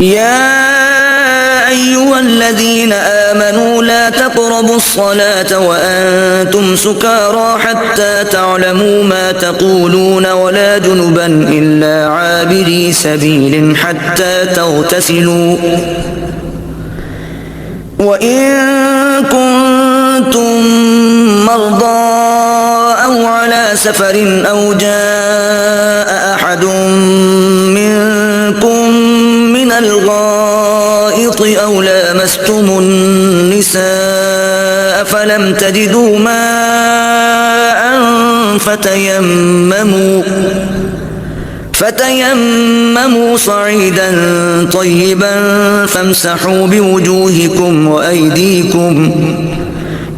या अय्युहल्लज़ीना आमनू ला तक़रबुस्सलाता व अंतुम सुकारा हत्ता तअलमू मा तक़ूलून वला जुनुबन इल्ला आबिरी सबीलिन हत्ता तग़तसिलू व इन कुंतुम मर्दा औ अला सफरिन औ जाअ अहदुम मिनकुम मिनल गाइति औ लामस्तुमुन निसाअ फलम तजिदू माअन فتيمموا صعيدا طيبا فامسحوا بوجوهكم وأيديكم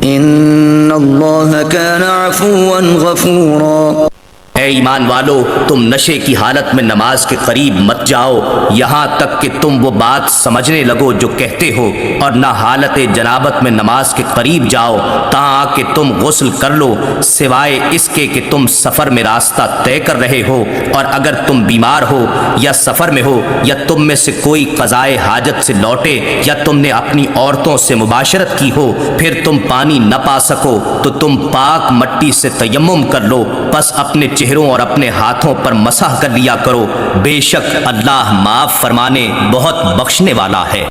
إن الله كان عفوا غفورا। ऐ ईमान वालो, तुम नशे की हालत में नमाज के करीब मत जाओ यहाँ तक कि तुम वो बात समझने लगो जो कहते हो, और ना हालत जनाबत में नमाज के करीब जाओ ताकि कि तुम गुस्ल कर लो, सिवाय इसके कि तुम सफ़र में रास्ता तय कर रहे हो। और अगर तुम बीमार हो या सफ़र में हो या तुम में से कोई क़ज़ाए हाजत से लौटे या तुमने अपनी औरतों से मुबाशरत की हो, फिर तुम पानी न पा सको तो तुम पाक मट्टी से तयम्मुम कर लो, बस अपने चेहरों और अपने हाथों पर मसह कर लिया करो। बेशक अल्लाह माफ़ फरमाने बहुत बख्शने वाला है।